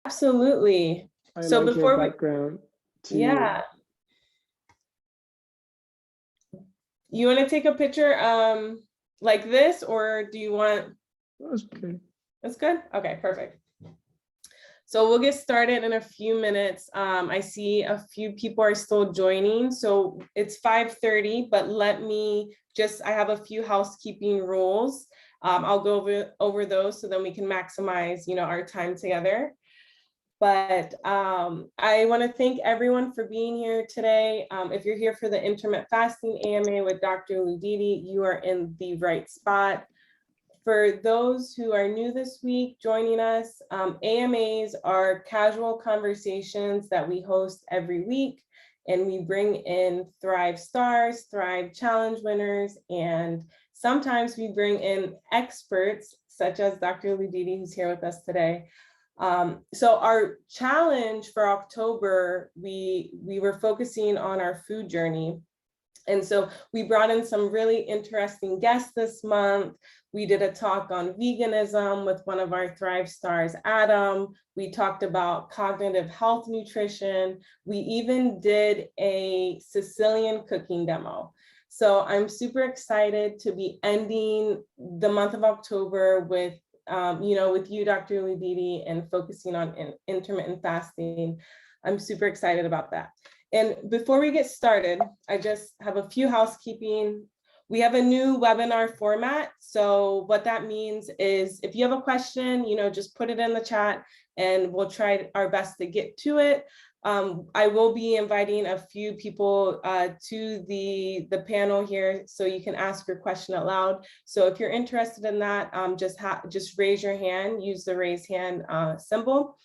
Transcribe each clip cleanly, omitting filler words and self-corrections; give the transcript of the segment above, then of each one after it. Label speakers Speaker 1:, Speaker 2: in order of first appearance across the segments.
Speaker 1: Absolutely.
Speaker 2: I
Speaker 1: So
Speaker 2: like
Speaker 1: before
Speaker 2: your background too.
Speaker 1: Yeah. You want to take a picture like this, or do you want?
Speaker 2: That's good.
Speaker 1: That's good. Okay, perfect. So we'll get started in a few minutes. I see a few people are still joining. So it's 5:30, but I have a few housekeeping rules. I'll go over those so then we can maximize, our time together. But I want to thank everyone for being here today. If you're here for the intermittent fasting AMA with Dr. Ludidi, you are in the right spot. For those who are new this week joining us, AMAs are casual conversations that we host every week, and we bring in Thrive Stars, Thrive Challenge winners, and sometimes we bring in experts such as Dr. Ludidi, who's here with us today. So our challenge for October, we were focusing on our food journey. And so we brought in some really interesting guests this month. We did a talk on veganism with one of our Thrive Stars, Adam. We talked about cognitive health nutrition. We even did a Sicilian cooking demo. So I'm super excited to be ending the month of October with you, Dr. Ludidi, and focusing on intermittent fasting. I'm super excited about that. And before we get started, I just have a few housekeeping. We have a new webinar format. So what that means is if you have a question, just put it in the chat and we'll try our best to get to it. I will be inviting a few people to the panel here so you can ask your question out loud. So if you're interested in that, just raise your hand, use the raise hand symbol.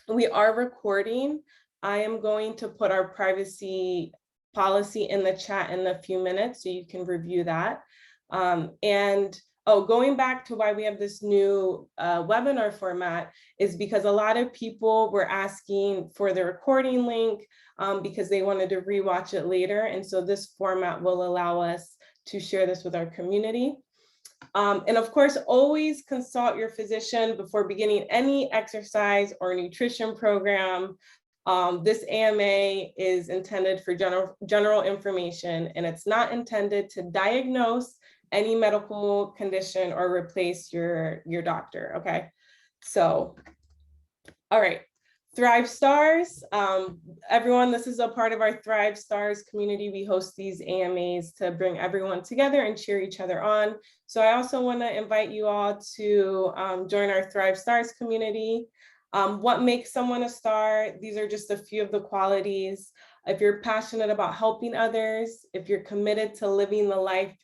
Speaker 1: We are recording. I am going to put our privacy policy in the chat in a few minutes so you can review that. Going back to why we have this new webinar format is because a lot of people were asking for the recording link because they wanted to rewatch it later. And so this format will allow us to share this with our community. And of course, always consult your physician before beginning any exercise or nutrition program. This AMA is intended for general information, and it's not intended to diagnose any medical condition or replace your doctor, okay? So, all right. Thrive Stars, everyone, this is a part of our Thrive Stars community. We host these AMAs to bring everyone together and cheer each other on. So I also want to invite you all to join our Thrive Stars community. What makes someone a star? These are just a few of the qualities. If you're passionate about helping others, if you're committed to living the life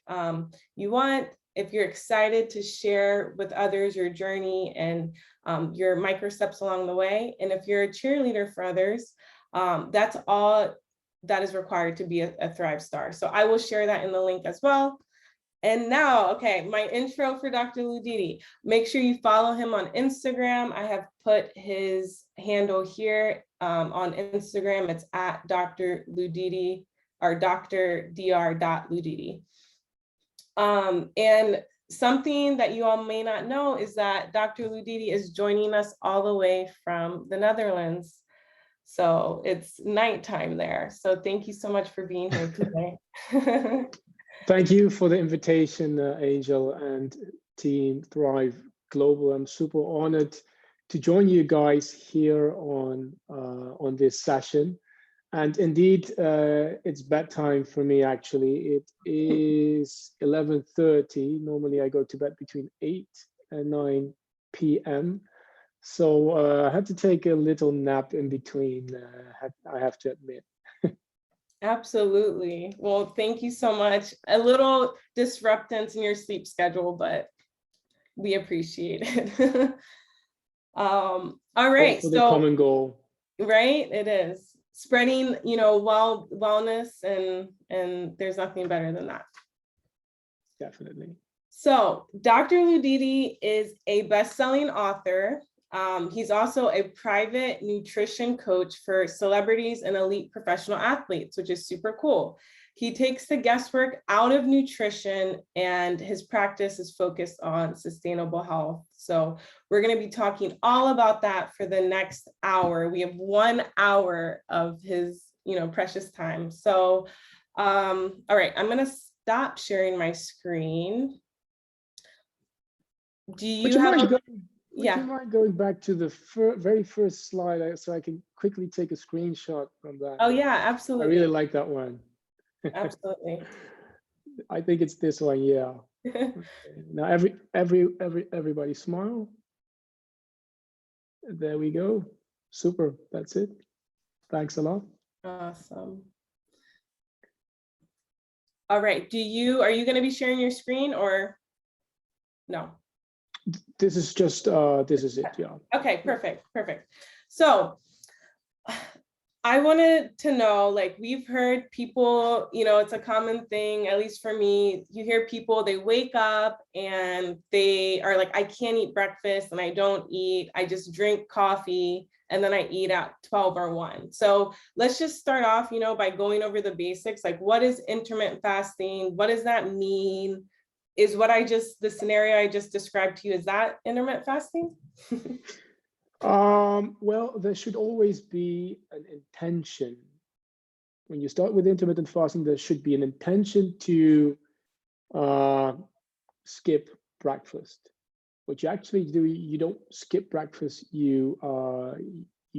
Speaker 1: you want, if you're excited to share with others your journey and your micro steps along the way, and if you're a cheerleader for others, that's all that is required to be a Thrive Star. So I will share that in the link as well. And now, okay, my intro for Dr. Ludidi. Make sure you follow him on Instagram. I have put his handle here on Instagram. It's at Dr. Ludidi or dr.ludidi. And something that you all may not know is that Dr. Ludidi is joining us all the way from the Netherlands. So it's nighttime there. So thank you so much for being here today.
Speaker 2: Thank you for the invitation, Angel and Team Thrive Global. I'm super honored to join you guys here on this session. And indeed, it's bedtime for me, actually. It is 11:30. Normally, I go to bed between 8 and 9 p.m. So I had to take a little nap in between, I have to admit.
Speaker 1: Absolutely. Well, thank you so much. A little disruptance in your sleep schedule, but we appreciate it. All right.
Speaker 2: For the common goal.
Speaker 1: Right, it is. Spreading, wellness, and there's nothing better than that.
Speaker 2: Definitely.
Speaker 1: So Dr. Ludidi is a best-selling author. He's also a private nutrition coach for celebrities and elite professional athletes, which is super cool. He takes the guesswork out of nutrition, and his practice is focused on sustainable health. So we're going to be talking all about that for the next hour. We have 1 hour of his, precious time. So, all right, I'm going to stop sharing my screen. Do you have
Speaker 2: Would
Speaker 1: yeah.
Speaker 2: you mind going back to the very first slide so I can quickly take a screenshot from that?
Speaker 1: Oh yeah,
Speaker 2: I
Speaker 1: absolutely.
Speaker 2: really like that one.
Speaker 1: Absolutely.
Speaker 2: I think it's this one, yeah. Okay. Now everybody smile. There we go. Super. That's it. Thanks a lot.
Speaker 1: Awesome. All right. Are you going to be sharing your screen or no?
Speaker 2: This is just this is it, yeah.
Speaker 1: Okay, perfect. So I wanted to know, like, we've heard people, it's a common thing, at least for me, you hear people, they wake up and they are like, I can't eat breakfast and I don't eat, I just drink coffee and then I eat at 12 or 1. So let's just start off, by going over the basics, like what is intermittent fasting? What does that mean? Is the scenario I just described to you, is that intermittent fasting?
Speaker 2: Well, there should always be an intention. When you start with intermittent fasting, there should be an intention to skip breakfast. What you actually do, you don't skip breakfast, you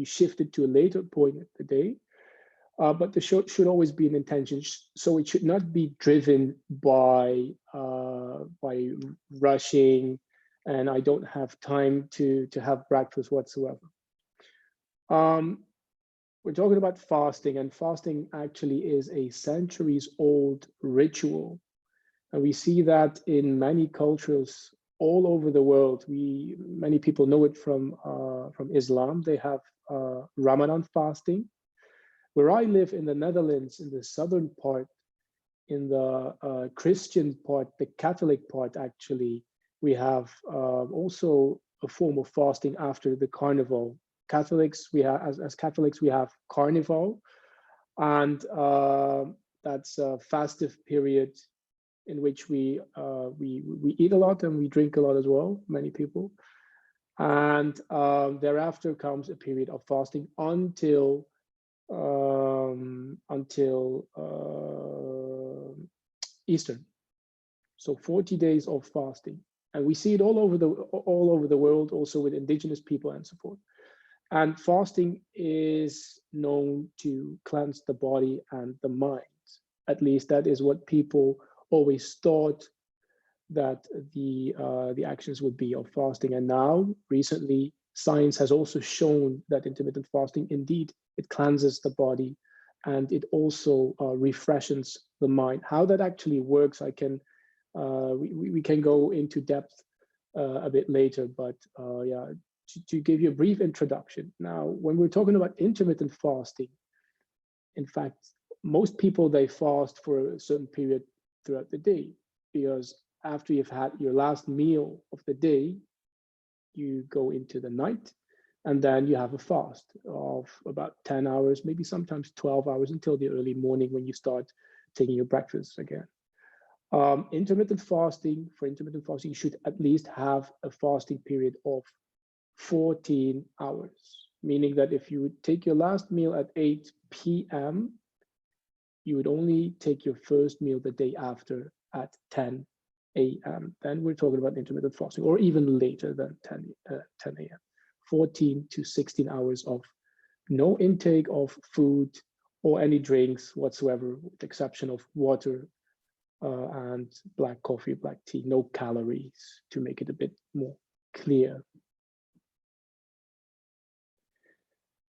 Speaker 2: shift it to a later point of the day. But there should always be an intention. So it should not be driven by rushing, and I don't have time to have breakfast whatsoever. We're talking about fasting, and fasting actually is a centuries-old ritual. And we see that in many cultures all over the world. Many people know it from Islam. They have Ramadan fasting. Where I live in the Netherlands, in the southern part, in the Christian part, the Catholic part, actually, we have also a form of fasting after the carnival. Catholics, as Catholics, we have carnival, and that's a festive period in which we eat a lot and we drink a lot as well, many people. And thereafter comes a period of fasting until Easter. So 40 days of fasting, and we see it all over the world, also with indigenous people and so forth. And fasting is known to cleanse the body and the mind. At least that is what people always thought that the actions would be of fasting. And now, recently, science has also shown that intermittent fasting, indeed, it cleanses the body and it also refreshes the mind. How that actually works, we can go into depth a bit later, but yeah, to give you a brief introduction. Now, when we're talking about intermittent fasting, in fact, most people, they fast for a certain period throughout the day, because after you've had your last meal of the day, you go into the night, and then you have a fast of about 10 hours, maybe sometimes 12 hours, until the early morning when you start taking your breakfast again. Intermittent fasting, you should at least have a fasting period of 14 hours, meaning that if you would take your last meal at 8 p.m., you would only take your first meal the day after at 10 a.m. Then we're talking about intermittent fasting, or even later than 10 a.m. 14 to 16 hours of no intake of food or any drinks whatsoever, with the exception of water and black coffee, black tea, no calories, to make it a bit more clear.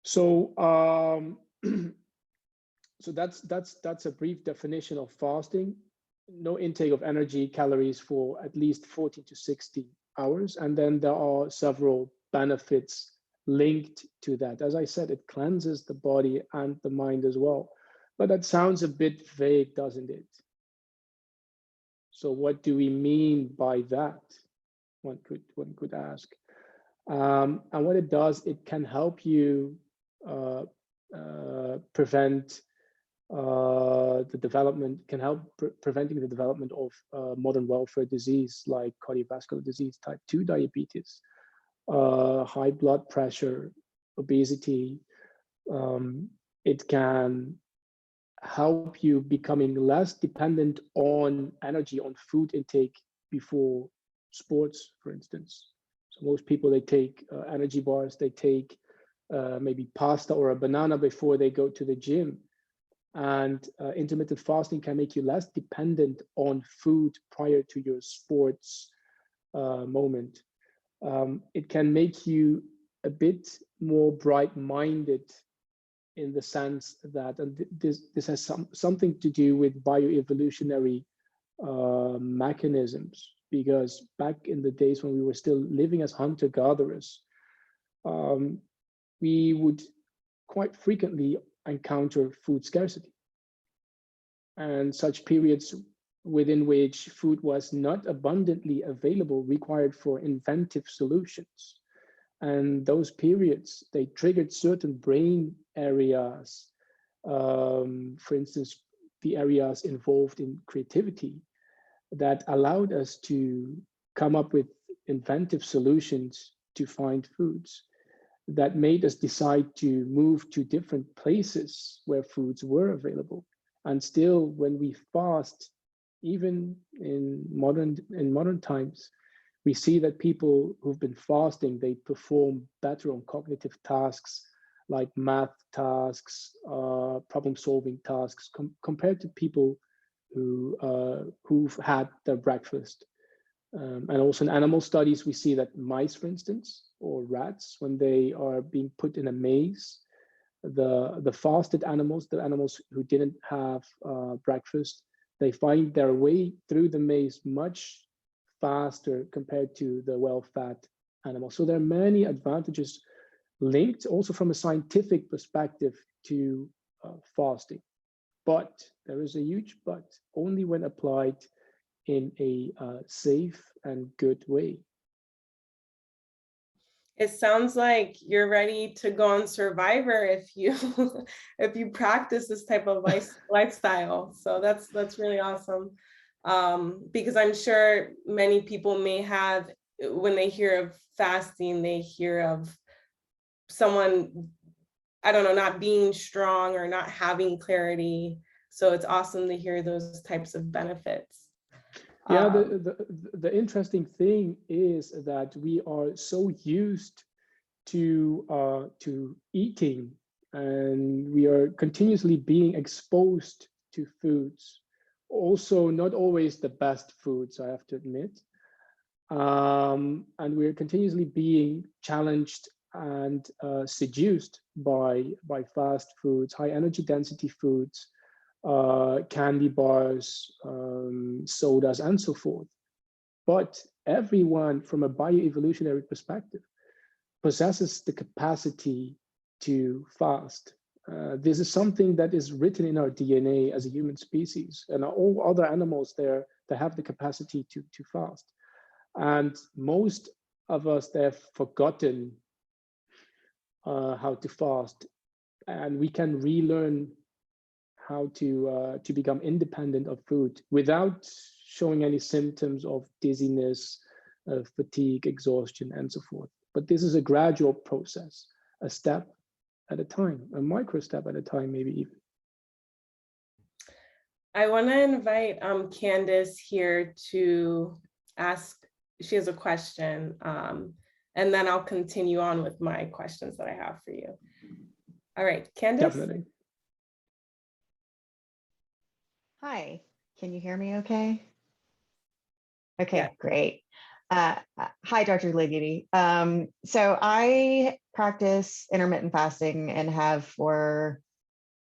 Speaker 2: So so that's a brief definition of fasting. No intake of energy, calories for at least 14 to 16 hours. And then there are several benefits linked to that. As I said, it cleanses the body and the mind as well. But that sounds a bit vague, doesn't it? So what do we mean by that? One could ask. And what it does, it can help you prevent the development, can help preventing the development of modern welfare disease like cardiovascular disease, type 2 diabetes, high blood pressure, obesity. It can help you becoming less dependent on energy, on food intake before sports, for instance. So most people, they take energy bars, they take maybe pasta or a banana before they go to the gym. And intermittent fasting can make you less dependent on food prior to your sports moment. It can make you a bit more bright-minded in the sense that, and this has something to do with bioevolutionary mechanisms, because back in the days when we were still living as hunter-gatherers, we would quite frequently encounter food scarcity. And such periods within which food was not abundantly available required for inventive solutions. And those periods, they triggered certain brain areas, for instance, the areas involved in creativity, that allowed us to come up with inventive solutions to find foods, that made us decide to move to different places where foods were available. And still, when we fast, even in modern times, we see that people who've been fasting, they perform better on cognitive tasks like math tasks, problem-solving tasks, compared to people who've had their breakfast. And also in animal studies, we see that mice, for instance, or rats, when they are being put in a maze, the fasted animals, the animals who didn't have breakfast, they find their way through the maze much faster compared to the well-fed animals. So there are many advantages linked also from a scientific perspective to fasting. But there is a huge but, only when applied in a safe and good way.
Speaker 1: It sounds like you're ready to go on Survivor if you if you practice this type of lifestyle. So that's really awesome. Because I'm sure many people may have, when they hear of fasting, they hear of someone, I don't know, not being strong or not having clarity. So it's awesome to hear those types of benefits.
Speaker 2: Yeah, the interesting thing is that we are so used to eating, and we are continuously being exposed to foods, also not always the best foods, I have to admit. And we're continuously being challenged and seduced by fast foods, high energy density foods, candy bars, sodas, and so forth. But everyone, from a bioevolutionary perspective, possesses the capacity to fast. This is something that is written in our DNA as a human species, and all other animals there, they have the capacity to fast. And most of us, they've forgotten how to fast, and we can relearn how to become independent of food without showing any symptoms of dizziness, fatigue, exhaustion, and so forth. But this is a gradual process, a step at a time, a micro step at a time, maybe even.
Speaker 1: I want to invite Candace here to ask, she has a question, and then I'll continue on with my questions that I have for you. All right, Candace?
Speaker 2: Definitely.
Speaker 3: Hi, can you hear me okay? Okay,
Speaker 1: Yeah.
Speaker 3: great. Hi, Dr. Ludidi. So I practice intermittent fasting and have for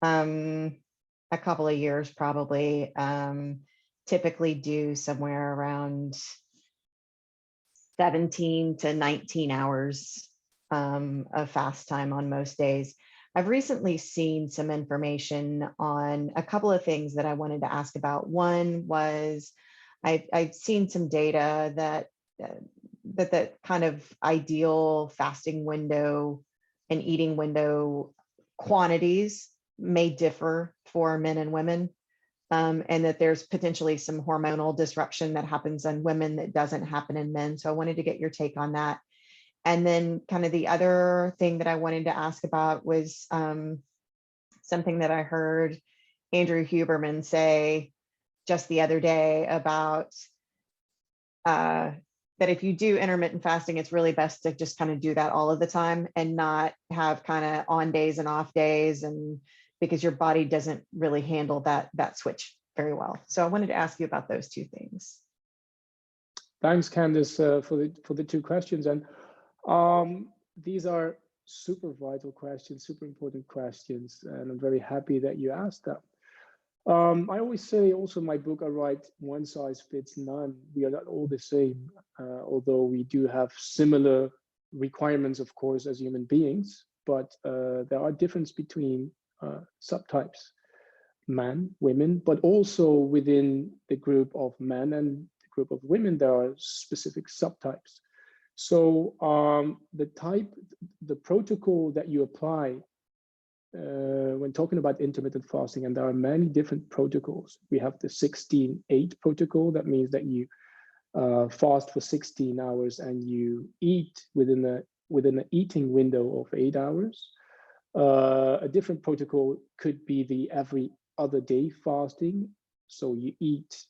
Speaker 3: a couple of years probably. Typically do somewhere around 17 to 19 hours of fast time on most days. I've recently seen some information on a couple of things that I wanted to ask about. One was I've seen some data that that kind of ideal fasting window and eating window quantities may differ for men and women, and that there's potentially some hormonal disruption that happens in women that doesn't happen in men. So I wanted to get your take on that. And then kind of the other thing that I wanted to ask about was something that I heard Andrew Huberman say just the other day about that if you do intermittent fasting, it's really best to just kind of do that all of the time and not have kind of on days and off days, and because your body doesn't really handle that switch very well. So I wanted to ask you about those two things.
Speaker 2: Thanks, Candice, for the two questions. And these are super vital questions, super important questions, and I'm very happy that you asked them. I always say also in my book, I write one size fits none. We are not all the same, although we do have similar requirements, of course, as human beings, but there are differences between subtypes, men, women, but also within the group of men and the group of women, there are specific subtypes. So the protocol that you apply when talking about intermittent fasting, and there are many different protocols. We have the 16-8 protocol. That means that you fast for 16 hours and you eat within an eating window of 8 hours. A different protocol could be the every other day fasting. So you eat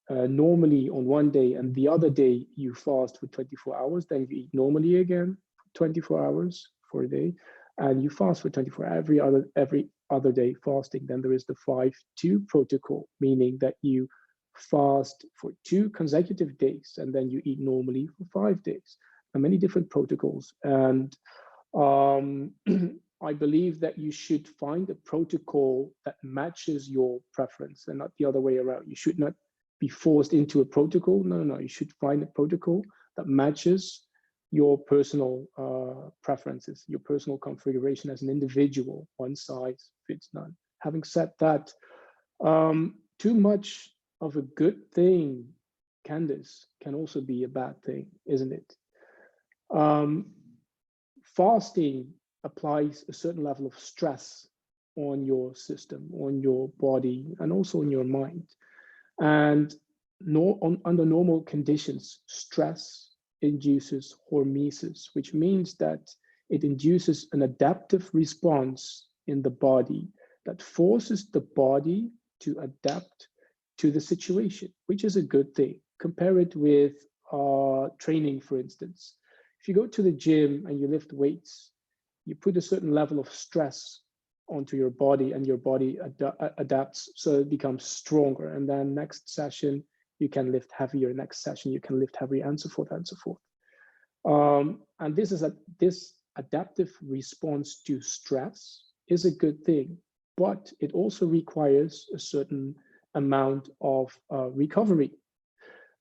Speaker 2: normally on one day, and the other day you fast for 24 hours. Then you eat normally again for 24 hours for a day, and you fast for 24 every other day fasting. Then there is the 5-2 protocol, meaning that you fast for 2 consecutive days and then you eat normally for 5 days. There are many different protocols, and I believe that you should find a protocol that matches your preference and not the other way around. You should not be forced into a protocol. No, you should find a protocol that matches your personal preferences, your personal configuration as an individual. One size fits none. Having said that, too much of a good thing, Candice, can also be a bad thing, isn't it? Fasting applies a certain level of stress on your system, on your body, and also on your mind. And under normal conditions, stress induces hormesis, which means that it induces an adaptive response in the body that forces the body to adapt to the situation, which is a good thing. Compare it with training, for instance. If you go to the gym and you lift weights, you put a certain level of stress onto your body, and your body adapts, so it becomes stronger. And then next session, you can lift heavier. Next session, you can lift heavier, and so forth and so forth. And this adaptive response to stress is a good thing, but it also requires a certain amount of recovery.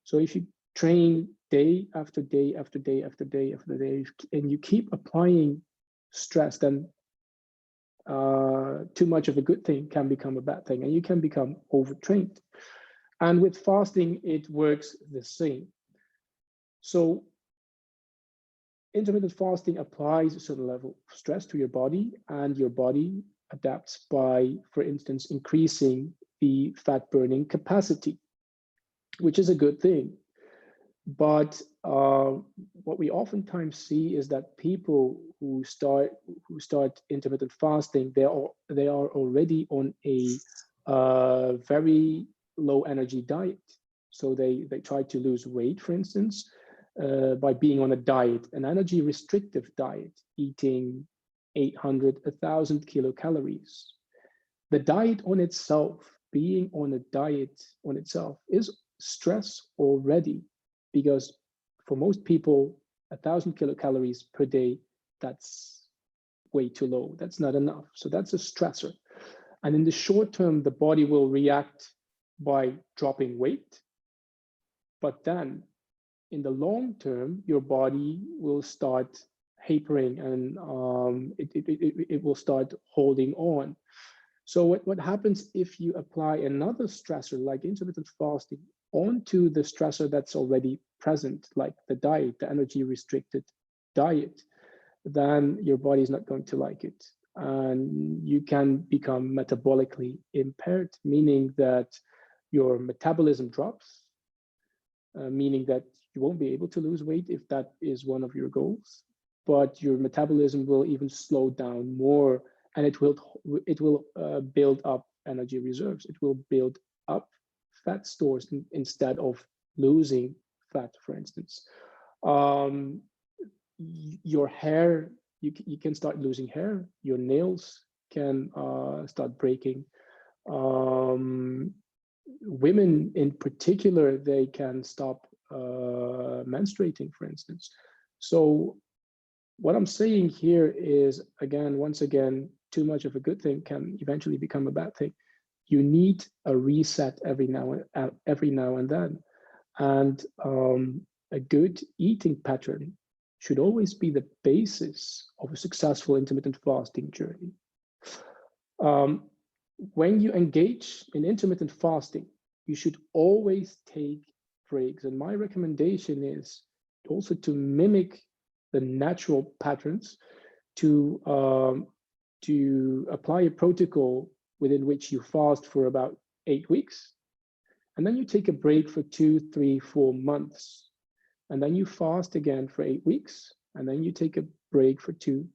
Speaker 2: So if you train day after day after day after day after day, and you keep applying stress, then too much of a good thing can become a bad thing, and you can become overtrained. And with fasting, it works the same. So intermittent fasting applies a certain level of stress to your body, and your body adapts by, for instance, increasing the fat burning capacity, which is a good thing. But what we oftentimes see is that people who start intermittent fasting, they are already on a very low energy diet. So they try to lose weight, for instance, by being on a diet, an energy restrictive diet, eating 800, 1,000 kilocalories. The diet on itself, being on a diet on itself, is stress already. Because for most people, 1,000 kilocalories per day, that's way too low. That's not enough. So that's a stressor. And in the short term, the body will react by dropping weight. But then in the long term, your body will start hampering, and it will start holding on. So what happens if you apply another stressor like intermittent fasting onto the stressor that's already present, like the diet, the energy restricted diet, then your body is not going to like it. and you can become metabolically impaired, meaning that your metabolism drops, meaning that you won't be able to lose weight if that is one of your goals, but your metabolism will even slow down more, and it will build up energy reserves. It will build up fat stores instead of losing fat, for instance. Your hair, you can start losing hair. Your nails can start breaking. Women in particular, they can stop menstruating, for instance. So what I'm saying here is, once again, too much of a good thing can eventually become a bad thing. You need a reset every now and then. And a good eating pattern should always be the basis of a successful intermittent fasting journey. When you engage in intermittent fasting, you should always take breaks. And my recommendation is also to mimic the natural patterns, to apply a protocol within which you fast for about 8 weeks. And then you take a break for 2, 3, 4 months. And then you fast again for 8 weeks. And then you take a break for 2,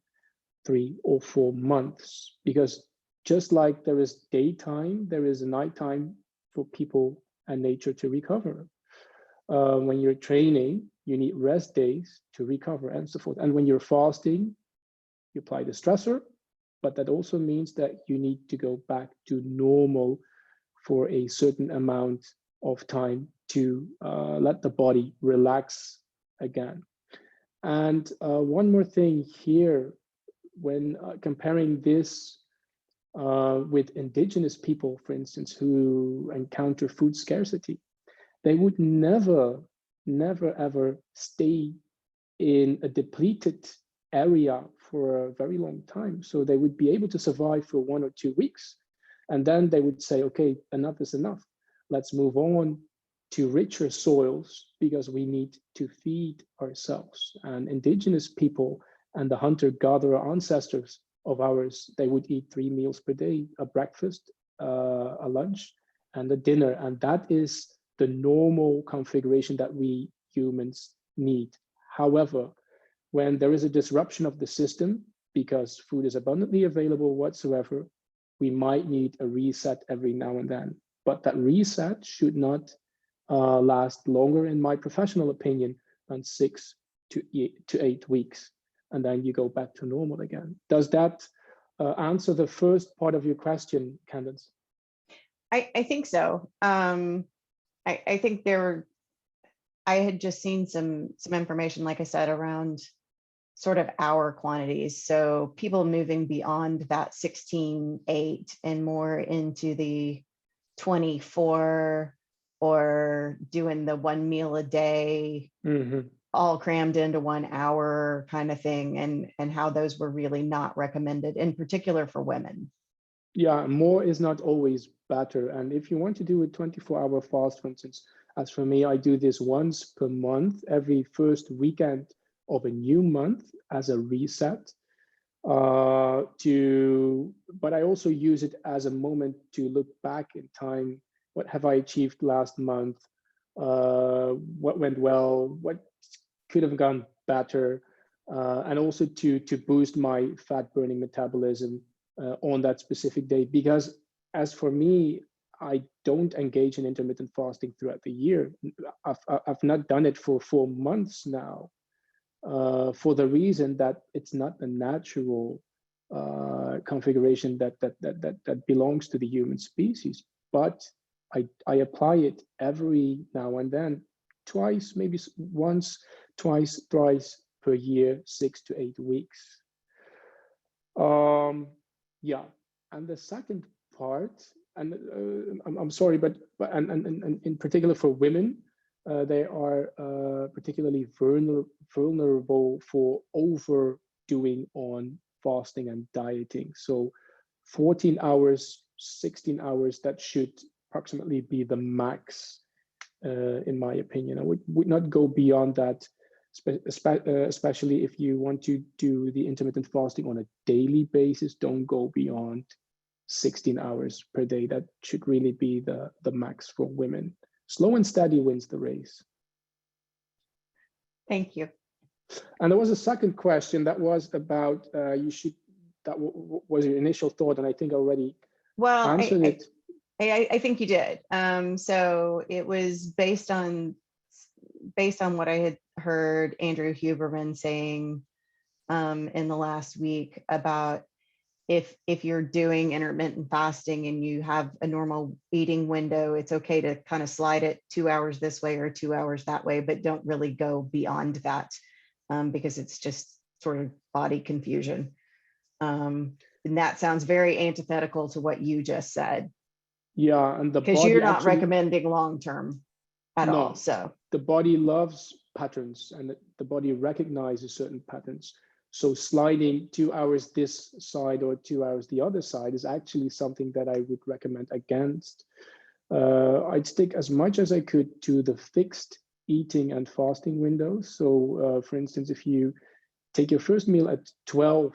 Speaker 2: 3, or 4 months. Because just like there is daytime, there is a nighttime for people and nature to recover. When you're training, you need rest days to recover and so forth. And when you're fasting, you apply the stressor, but that also means that you need to go back to normal for a certain amount of time to let the body relax again. And one more thing here, when comparing this with indigenous people, for instance, who encounter food scarcity, they would never, ever stay in a depleted area for a very long time. So they would be able to survive for 1 or 2 weeks. And then they would say, okay, enough is enough. Let's move on to richer soils because we need to feed ourselves. And indigenous people and the hunter-gatherer ancestors of ours, they would eat 3 meals per day, a breakfast, a lunch, and a dinner. And that is the normal configuration that we humans need. However, when there is a disruption of the system, because food is abundantly available whatsoever, we might need a reset every now and then. But that reset should not last longer, in my professional opinion, than 6 to 8 weeks. And then you go back to normal again. Does that answer the first part of your question, Candace?
Speaker 3: I think so. I think I had just seen some information, like I said, around sort of hour quantities. So people moving beyond that 16/8 and more into the 24, or doing the 1 meal a day, all crammed into 1 hour kind of thing, and how those were really not recommended, in particular for women.
Speaker 2: Yeah, more is not always better. And if you want to do a 24-hour fast, for instance, as for me, I do this once per month, every first weekend of a new month as a reset. But I also use it as a moment to look back in time. What have I achieved last month? What went well? What could have gone better? And also to boost my fat burning metabolism on that specific day. Because as for me, I don't engage in intermittent fasting throughout the year. I've not done it for 4 months now, for the reason that it's not a natural configuration that belongs to the human species. But I apply it every now and then, twice, maybe once, twice, thrice per year, 6 to 8 weeks. Yeah, and the second part, and I'm sorry, but in particular for women, they are particularly vulnerable for overdoing on fasting and dieting. So 14 hours, 16 hours, that should approximately be the max, in my opinion. I would not go beyond that. especially if you want to do the intermittent fasting on a daily basis. Don't go beyond 16 hours per day. That should really be the max for women. Slow and steady wins the race.
Speaker 3: Thank you.
Speaker 2: And there was a second question that was about was your initial thought, and I think I already answered it.
Speaker 3: I think you did. So it was based on what I had heard Andrew Huberman saying in the last week about if you're doing intermittent fasting and you have a normal eating window, it's okay to kind of slide it 2 hours this way or 2 hours that way, but don't really go beyond that because it's just sort of body confusion. And that sounds very antithetical to what you just said.
Speaker 2: Yeah, and
Speaker 3: because you're not recommending long-term at all. So
Speaker 2: the body loves patterns, and the body recognizes certain patterns. So sliding 2 hours this side or 2 hours the other side is actually something that I would recommend against. I'd stick as much as I could to the fixed eating and fasting windows. So for instance, if you take your first meal at 12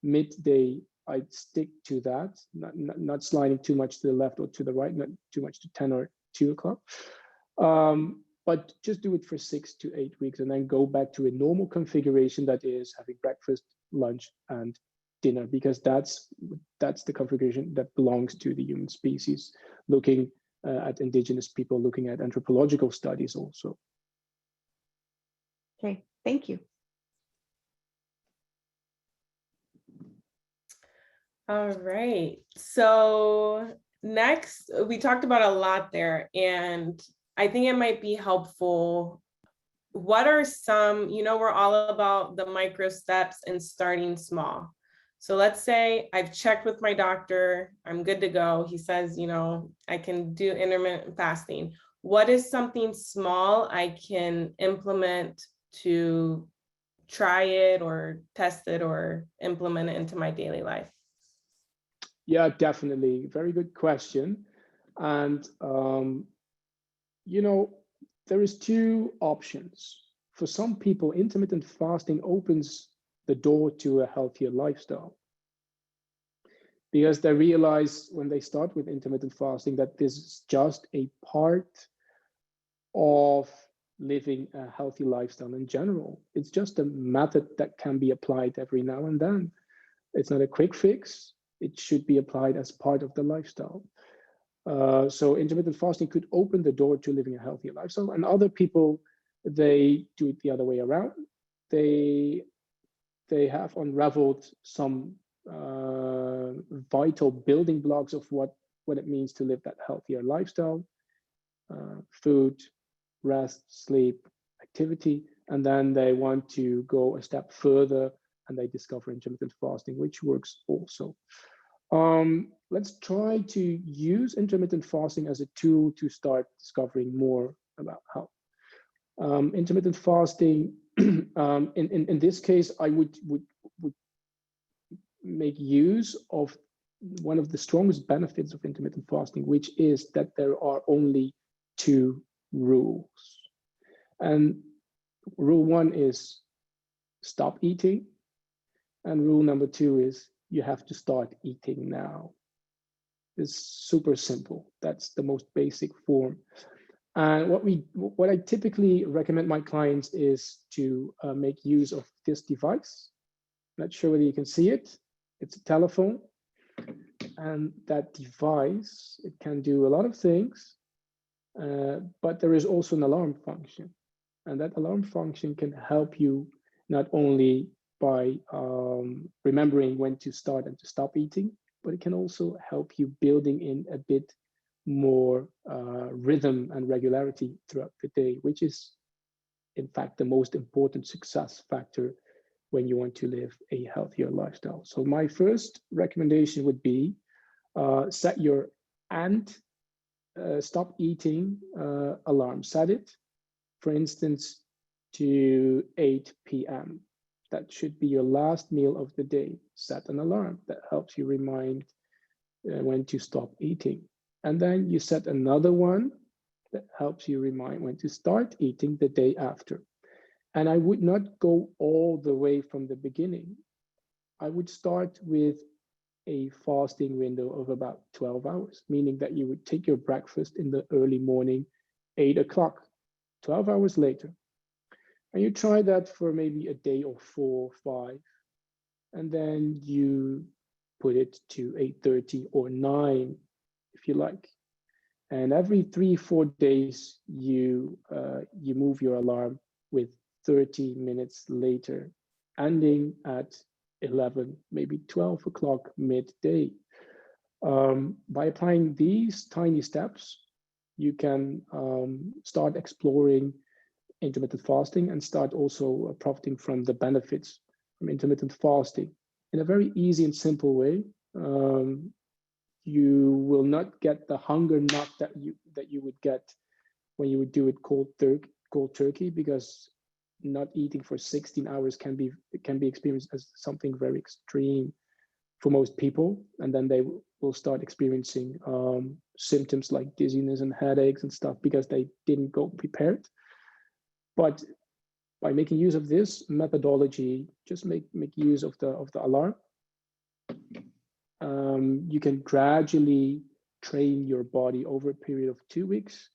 Speaker 2: midday, I'd stick to that, not sliding too much to the left or to the right, not too much to 10 or 2 o'clock. But just do it for 6 to 8 weeks and then go back to a normal configuration that is having breakfast, lunch, and dinner, because that's the configuration that belongs to the human species, looking at indigenous people, looking at anthropological studies also.
Speaker 3: Okay, thank you.
Speaker 1: All right. So next, we talked about a lot there, and I think it might be helpful. What are some, we're all about the micro steps and starting small. So let's say I've checked with my doctor, I'm good to go. He says, I can do intermittent fasting. What is something small I can implement to try it or test it or implement it into my daily life?
Speaker 2: Yeah, definitely. Very good question. And, there is 2 options. For some people, intermittent fasting opens the door to a healthier lifestyle, because they realize when they start with intermittent fasting that this is just a part of living a healthy lifestyle in general. It's just a method that can be applied every now and then. It's not a quick fix. It should be applied as part of the lifestyle. So intermittent fasting could open the door to living a healthier lifestyle. And other people, they do it the other way around. They have unraveled some vital building blocks of what it means to live that healthier lifestyle: food, rest, sleep, activity. And then they want to go a step further and they discover intermittent fasting, which works also. Let's try to use intermittent fasting as a tool to start discovering more about health. Intermittent fasting, in this case, I would make use of one of the strongest benefits of intermittent fasting, which is that there are only 2 rules. And rule 1 is stop eating. And rule number 2 is you have to start eating now. It's super simple. That's the most basic form. And what I typically recommend my clients is to make use of this device. Not sure whether you can see it. It's a telephone. And that device, it can do a lot of things, but there is also an alarm function. And that alarm function can help you not only by remembering when to start and to stop eating, but it can also help you building in a bit more rhythm and regularity throughout the day, which is in fact the most important success factor when you want to live a healthier lifestyle. So my first recommendation would be set your stop eating alarm. Set it, for instance, to 8 p.m. That should be your last meal of the day. Set an alarm that helps you remind when to stop eating. And then you set another one that helps you remind when to start eating the day after. And I would not go all the way from the beginning. I would start with a fasting window of about 12 hours, meaning that you would take your breakfast in the early morning, 8 o'clock, 12 hours later. And you try that for maybe a day or 4 or 5. And then you put it to 8:30 or 9, if you like. And every 3-4 days, you move your alarm with 30 minutes later, ending at 11, maybe 12 o'clock midday. By applying these tiny steps, you can start exploring intermittent fasting and start also profiting from the benefits from intermittent fasting in a very easy and simple way. You will not get the hunger knot that you would get when you would do it cold turkey, because not eating for 16 hours can be experienced as something very extreme for most people, and then they will start experiencing symptoms like dizziness and headaches and stuff because they didn't go prepared. But by making use of this methodology, just make use of the alarm. You can gradually train your body over a period of 2 weeks,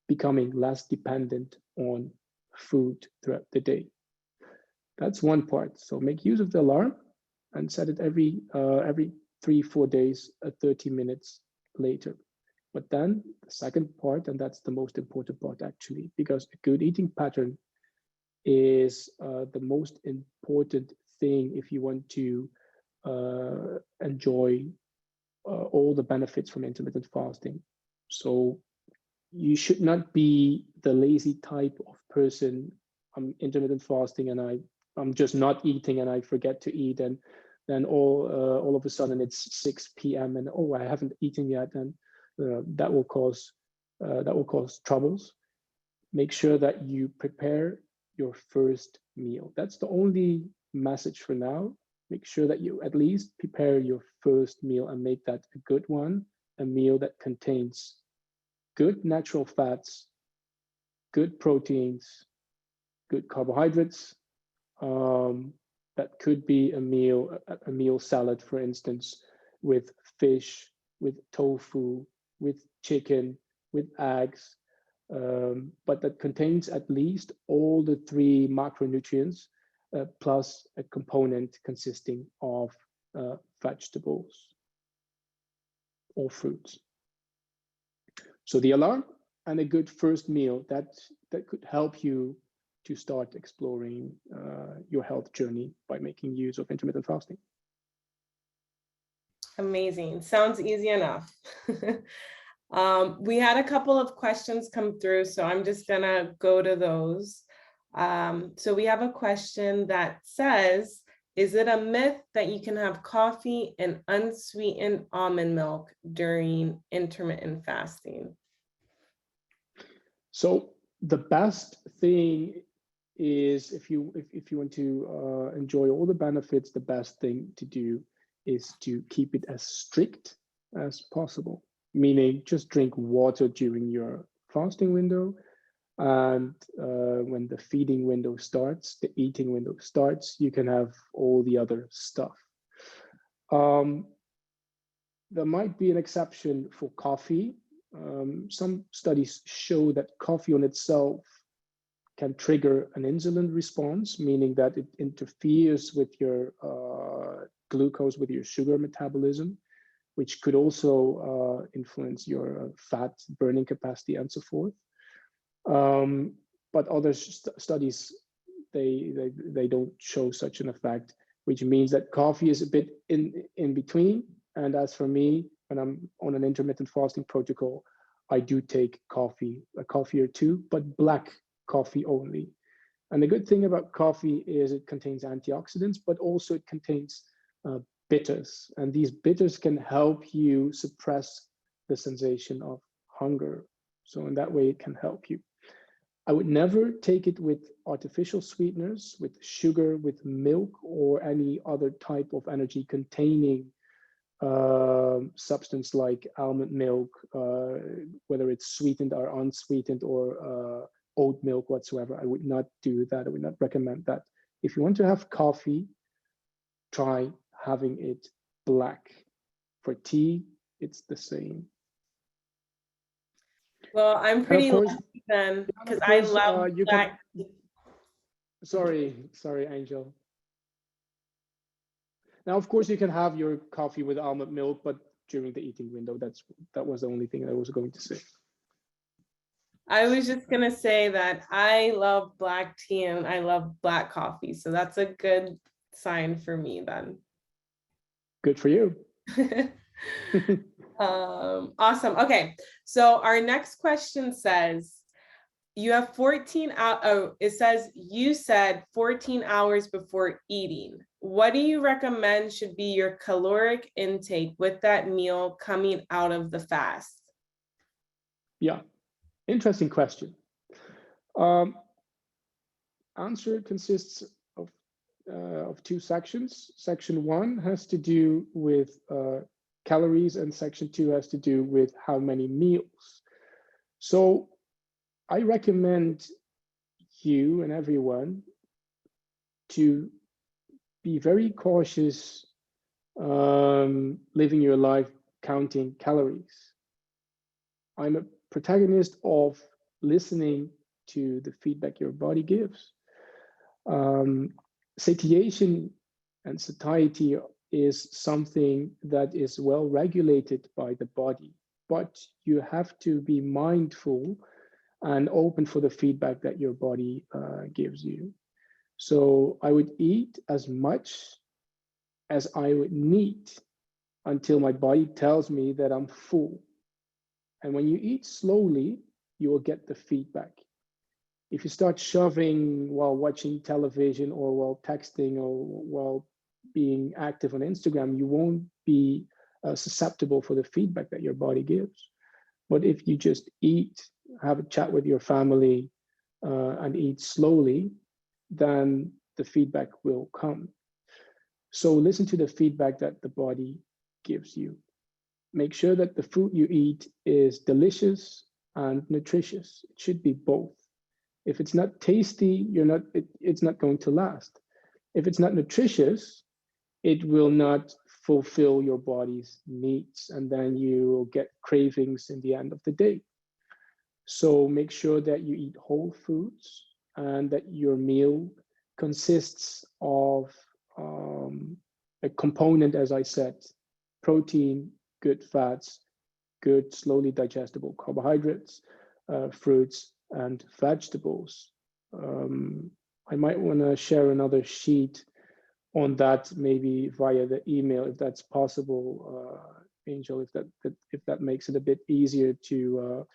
Speaker 2: becoming less dependent on food throughout the day. That's one part. So make use of the alarm and set it every 3-4 days at 30 minutes later. But then the second part, and that's the most important part actually, because a good eating pattern is the most important thing if you want to enjoy all the benefits from intermittent fasting. So you should not be the lazy type of person. I'm intermittent fasting and I'm just not eating and I forget to eat, and then all of a sudden it's 6 p.m. and oh, I haven't eaten yet, and that will cause troubles. Make sure that you prepare your first meal. That's the only message for now. Make sure that you at least prepare your first meal and make that a good one, a meal that contains good natural fats, good proteins, good carbohydrates. That could be a meal salad, for instance, with fish, with tofu, with chicken, with eggs, but that contains at least all the 3 macronutrients, plus a component consisting of vegetables or fruits. So the alarm and a good first meal that could help you to start exploring your health journey by making use of intermittent fasting.
Speaker 1: Amazing. Sounds easy enough. We had a couple of questions come through, so I'm just gonna go to those. So we have a question that says, is it a myth that you can have coffee and unsweetened almond milk during intermittent fasting?
Speaker 2: So the best thing is if you want to enjoy all the benefits, the best thing to do is to keep it as strict as possible, meaning just drink water during your fasting window, and when the feeding window starts, the eating window starts, you can have all the other stuff. There might be an exception for coffee. Some studies show that coffee on itself can trigger an insulin response, meaning that it interferes with your glucose, with your sugar metabolism, which could also influence your fat burning capacity and so forth. But other studies, they don't show such an effect, which means that coffee is a bit in between. And as for me, when I'm on an intermittent fasting protocol, I do take coffee, a coffee or two, but black coffee only. And the good thing about coffee is it contains antioxidants, but also it contains bitters. And these bitters can help you suppress the sensation of hunger. So in that way, it can help you. I would never take it with artificial sweeteners, with sugar, with milk, or any other type of energy containing substance like almond milk, whether it's sweetened or unsweetened or oat milk whatsoever. I would not do that. I would not recommend that. If you want to have coffee, try having it black. For tea, it's the same.
Speaker 1: Well, I'm
Speaker 2: And of
Speaker 1: pretty
Speaker 2: course,
Speaker 1: lucky then,
Speaker 2: of
Speaker 1: because I
Speaker 2: course,
Speaker 1: love
Speaker 2: you can.
Speaker 1: black.
Speaker 2: Sorry, Angel. Now, of course, you can have your coffee with almond milk, but during the eating window, that was the only thing I was going to say.
Speaker 1: I was just gonna say that I love black tea and I love black coffee, so that's a good sign for me then.
Speaker 2: Good for you.
Speaker 1: Awesome. Okay, so our next question says, you have 14 hours. Oh, it says you said 14 hours before eating. What do you recommend should be your caloric intake with that meal coming out of the fast?
Speaker 2: Yeah, interesting question. Answer consists of two sections. Section 1 has to do with calories, and section 2 has to do with how many meals. So I recommend you and everyone to be very cautious living your life counting calories. I'm a protagonist of listening to the feedback your body gives. Satiation and satiety is something that is well regulated by the body, but you have to be mindful and open for the feedback that your body gives you. So I would eat as much as I would need until my body tells me that I'm full. And when you eat slowly, you will get the feedback. If you start shoving while watching television or while texting or while being active on Instagram, you won't be susceptible for the feedback that your body gives. But if you just eat, have a chat with your family, and eat slowly, then the feedback will come. So listen to the feedback that the body gives you. Make sure that the food you eat is delicious and nutritious. It should be both. If it's not tasty, it's not going to last. If it's not nutritious, it will not fulfill your body's needs, and then you will get cravings in the end of the day. So make sure that you eat whole foods and that your meal consists of a component, as I said, protein, good fats, good slowly digestible carbohydrates, fruits, and vegetables. I might want to share another sheet on that, maybe via the email, if that's possible, Angel, if that makes it a bit easier to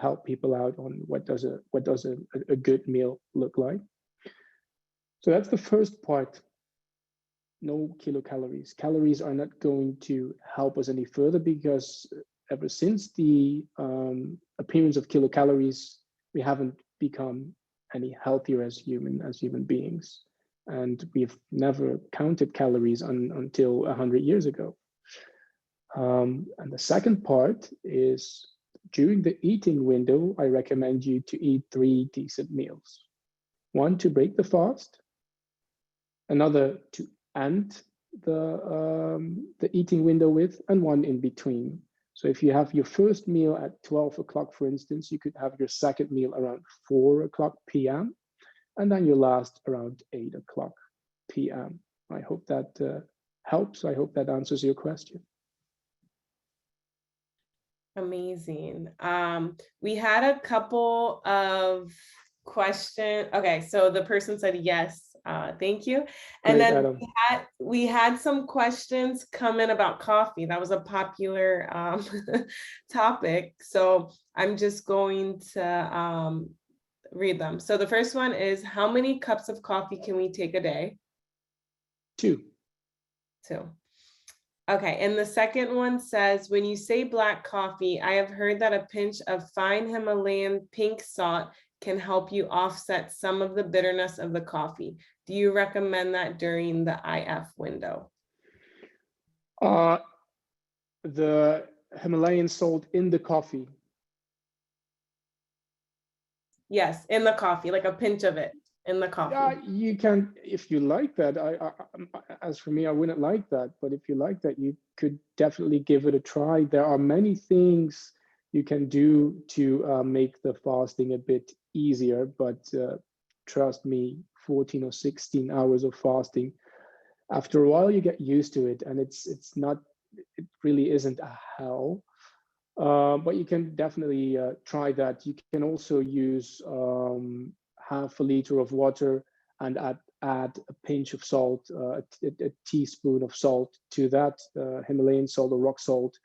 Speaker 2: help people out on what does a good meal look like. So that's the first part. No kilocalories. Calories are not going to help us any further, because ever since the appearance of kilocalories, we haven't become any healthier as human beings. And we've never counted calories until 100 years ago. And the second part is, during the eating window, I recommend you to eat 3 decent meals. One to break the fast, another to end the eating window with, and one in between. So if you have your first meal at 12 o'clock, for instance, you could have your second meal around 4 o'clock p.m. and then your last around 8 o'clock p.m. I hope that helps. I hope that answers your question.
Speaker 1: Amazing. We had a couple of questions. Okay, so the person said yes. Thank you. And
Speaker 2: Great,
Speaker 1: then
Speaker 2: Adam.
Speaker 1: we had some questions come in about coffee. That was a popular topic. So I'm just going to read them. So the first one is, how many cups of coffee can we take a day?
Speaker 2: 2.
Speaker 1: 2. Okay, and the second one says, when you say black coffee, I have heard that a pinch of fine Himalayan pink salt can help you offset some of the bitterness of the coffee. Do you recommend that during the IF window?
Speaker 2: The Himalayan salt in the coffee.
Speaker 1: Yes, in the coffee, like a pinch of it in the
Speaker 2: Yeah,
Speaker 1: coffee.
Speaker 2: you can, if you like that. As for me, I wouldn't like that, but if you like that, you could definitely give it a try. There are many things you can do to make the fasting a bit easier, but trust me, 14 or 16 hours of fasting, after a while you get used to it, and it's not, it really isn't a hell. But you can definitely try that. You can also use half a liter of water and add a pinch of salt, a teaspoon of salt to that, Himalayan salt or rock salt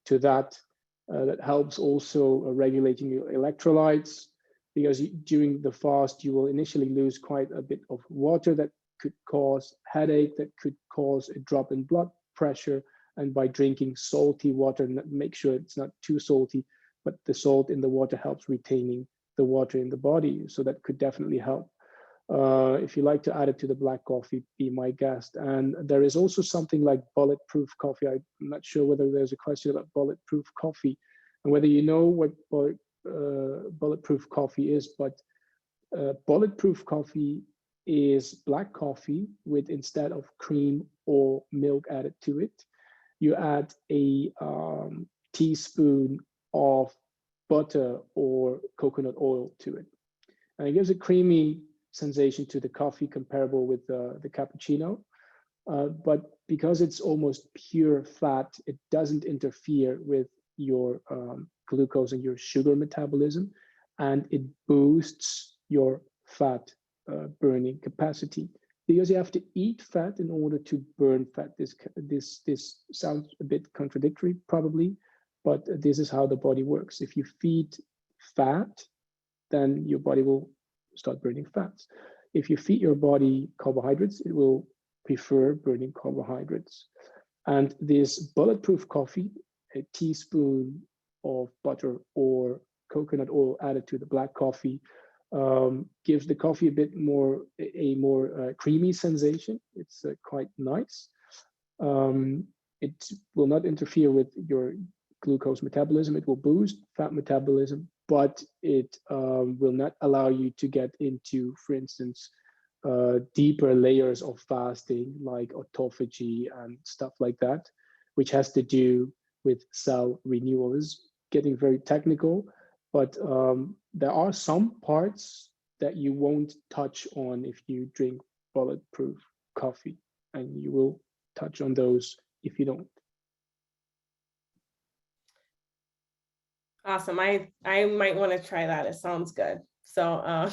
Speaker 2: to that. That helps also regulating your electrolytes, because during the fast you will initially lose quite a bit of water that could cause headache, that could cause a drop in blood pressure. And by drinking salty water, make sure it's not too salty, but the salt in the water helps retaining the water in the body. So that could definitely help. If you like to add it to the black coffee, be my guest. And there is also something like bulletproof coffee. I'm not sure whether there's a question about bulletproof coffee and whether you know what bulletproof coffee is, but bulletproof coffee is black coffee with, instead of cream or milk added to it, you add a teaspoon of butter or coconut oil to it. And it gives a creamy sensation to the coffee comparable with the cappuccino. But because it's almost pure fat, it doesn't interfere with your glucose and your sugar metabolism, and it boosts your fat burning capacity, because you have to eat fat in order to burn fat. This sounds a bit contradictory, probably, but this is how the body works. If you feed fat, then your body will start burning fats. If you feed your body carbohydrates, it will prefer burning carbohydrates. And this bulletproof coffee, a teaspoon of butter or coconut oil added to the black coffee, gives the coffee a bit more, a more creamy sensation. It's quite nice. It will not interfere with your glucose metabolism. It will boost fat metabolism, but it will not allow you to get into, for instance, deeper layers of fasting like autophagy and stuff like that, which has to do with cell renewal. Is getting very technical, but there are some parts that you won't touch on if you drink bulletproof coffee, and you will touch on those if you don't.
Speaker 1: Awesome. I might want to try that. It sounds good. So,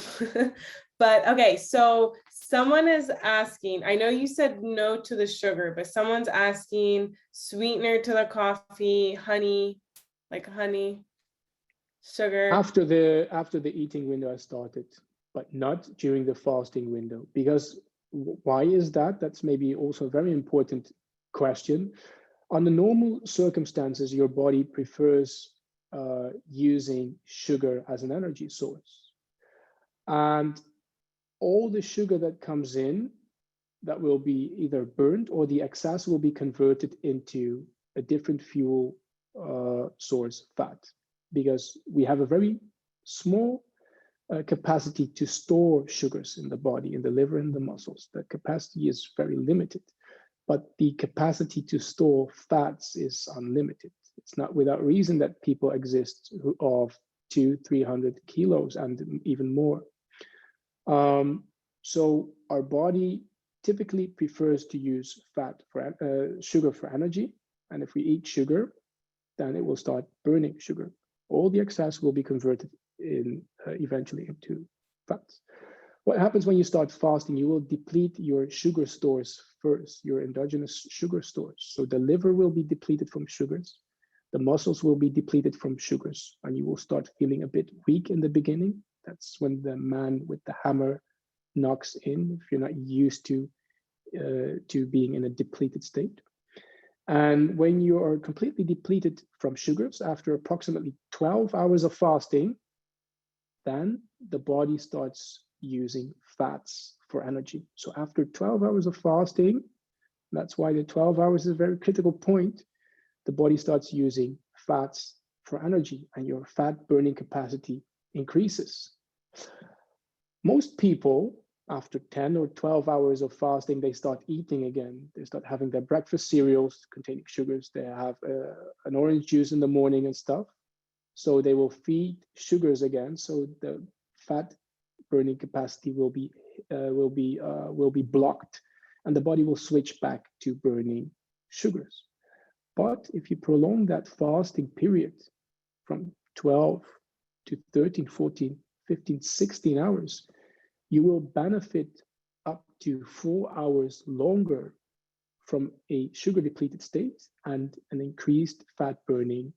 Speaker 1: but okay. So someone is asking, I know you said no to the sugar, but someone's asking sweetener to the coffee, honey, like honey, sugar.
Speaker 2: After the eating window I started, but not during the fasting window. Because why is that? That's maybe also a very important question. Under normal circumstances, your body prefers using sugar as an energy source. And all the sugar that comes in, that will be either burned, or the excess will be converted into a different fuel source, fat, because we have a very small capacity to store sugars in the body, in the liver and the muscles. That capacity is very limited, but the capacity to store fats is unlimited. It's not without reason that people exist of 200-300 kilos and even more. So our body typically prefers to use fat for sugar for energy, and if we eat sugar, then it will start burning sugar. All the excess will be converted in eventually into fats. What happens when you start fasting? You will deplete your sugar stores first, your endogenous sugar stores. So the liver will be depleted from sugars, the muscles will be depleted from sugars, and you will start feeling a bit weak in the beginning. That's when the man with the hammer knocks in, if you're not used to being in a depleted state. And when you are completely depleted from sugars after approximately 12 hours of fasting, then the body starts using fats for energy. So after 12 hours of fasting, that's why the 12 hours is a very critical point, the body starts using fats for energy, and your fat burning capacity increases. Most people, after 10 or 12 hours of fasting, they start eating again. They start having their breakfast cereals containing sugars. They have an orange juice in the morning and stuff. So they will feed sugars again. So the fat burning capacity will be blocked, and the body will switch back to burning sugars. But if you prolong that fasting period from 12 to 13, 14, 15, 16 hours, you will benefit up to 4 hours longer from a sugar depleted state and an increased fat burning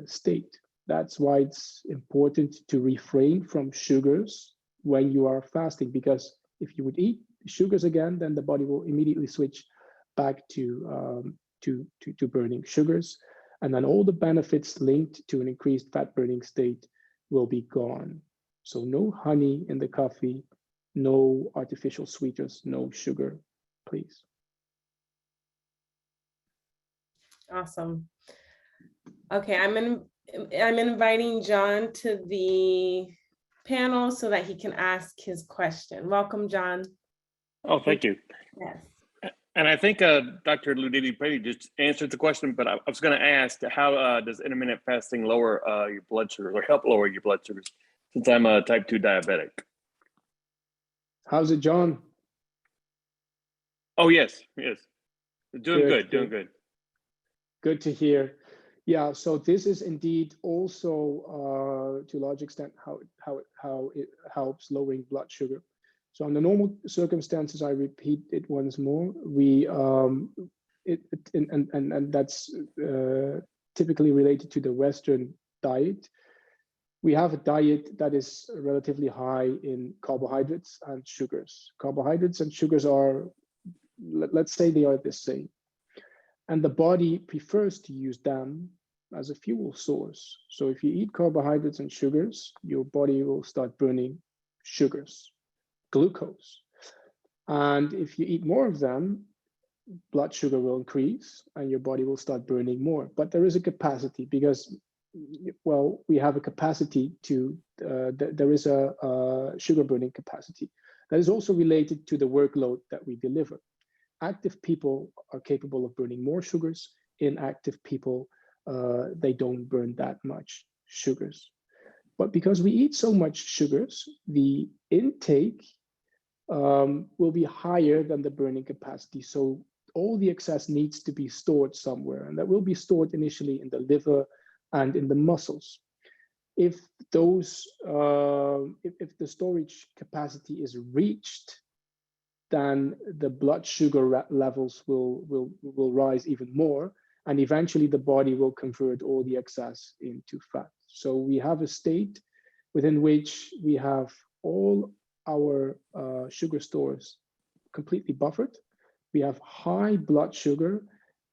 Speaker 2: state. That's why it's important to refrain from sugars when you are fasting, because if you would eat sugars again, then the body will immediately switch back to burning sugars, and then all the benefits linked to an increased fat burning state will be gone. So no honey in the coffee, no artificial sweeteners, no sugar, please.
Speaker 1: Awesome. Okay, I'm inviting John to the panel so that he can ask his question. Welcome, John.
Speaker 4: Oh, thank you.
Speaker 1: Yes.
Speaker 4: And I think Dr. Ludidi pretty just answered the question, but I was going to ask, how does intermittent fasting lower your blood sugar, or help lower your blood sugars, since I'm a type 2 diabetic?
Speaker 2: How's it, John?
Speaker 4: Oh, yes. Doing good.
Speaker 2: Good to hear. Yeah, so this is indeed also to a large extent how it helps lowering blood sugar. So under normal circumstances, I repeat it once more, and that's typically related to the Western diet. We have a diet that is relatively high in carbohydrates and sugars. Carbohydrates and sugars are, let's say they are the same. And the body prefers to use them as a fuel source. So if you eat carbohydrates and sugars, your body will start burning sugars, glucose. And if you eat more of them, blood sugar will increase and your body will start burning more. But there is a capacity, because, well, we have a capacity to, there is a sugar burning capacity that is also related to the workload that we deliver. Active people are capable of burning more sugars. Inactive people, they don't burn that much sugars. But because we eat so much sugars, the intake will be higher than the burning capacity. So all the excess needs to be stored somewhere, and that will be stored initially in the liver and in the muscles. If those, if the storage capacity is reached, then the blood sugar levels will rise even more, and eventually the body will convert all the excess into fat. So we have a state within which we have all our sugar stores completely buffered. We have high blood sugar,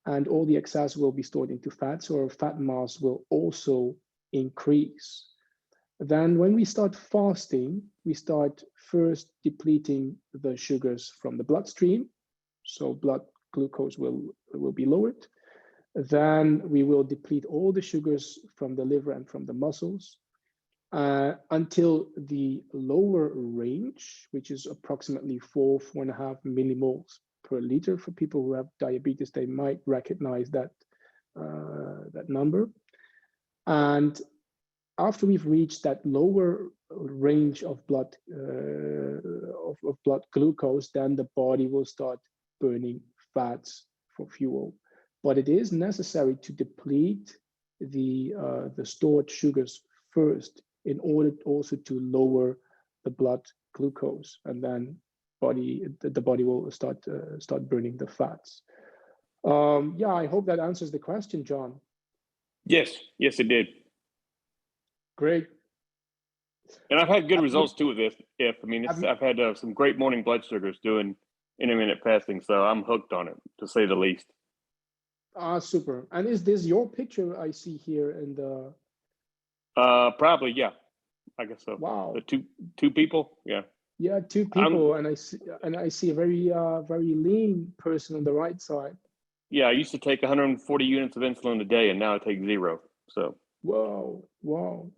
Speaker 2: and all the excess will be stored into fat, so our fat mass will also increase. Then when we start fasting, we start first depleting the sugars from the bloodstream. So blood glucose will be lowered. Then we will deplete all the sugars from the liver and from the muscles until the lower range, which is approximately 4.5 millimoles per liter. For people who have diabetes, they might recognize that, that number. And after we've reached that lower range of blood blood glucose, then the body will start burning fats for fuel. But it is necessary to deplete the stored sugars first in order also to lower the blood glucose, and then the body will start burning the fats. Yeah, I hope that answers the question, John.
Speaker 4: Yes, it did.
Speaker 2: Great.
Speaker 4: And I've had good results too with this. I've had some great morning blood sugars doing intermittent fasting, so I'm hooked on it, to say the least. Super.
Speaker 2: And is this your picture I see here in the?
Speaker 4: Probably, yeah. I guess so.
Speaker 2: Wow.
Speaker 4: The two people, yeah.
Speaker 2: Yeah, two people, and I see a very lean person on the right side.
Speaker 4: Yeah, I used to take 140 units of insulin a day, and now I take 0. So.
Speaker 2: Whoa.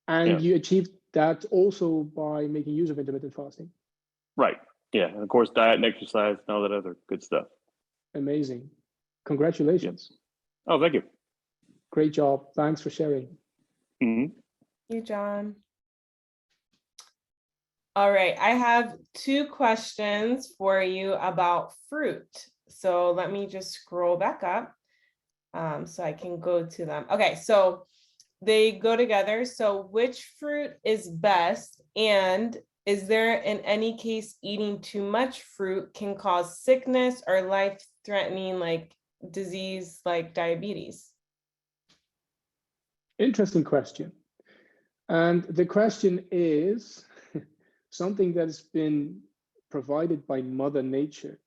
Speaker 2: And yeah. You achieved That's also by making use of intermittent fasting.
Speaker 4: Right. Yeah. And of course, diet and exercise and all that other good stuff.
Speaker 2: Amazing. Congratulations.
Speaker 4: Oh, thank you.
Speaker 2: Great job. Thanks for sharing.
Speaker 4: Mhm.
Speaker 1: Thank you, John. All right, I have 2 questions for you about fruit. So let me just scroll back up so I can go to them. Okay, so they go together. So which fruit is best? And is there in any case eating too much fruit can cause sickness or life-threatening like disease like diabetes?
Speaker 2: Interesting question. And the question is something that's been provided by Mother Nature.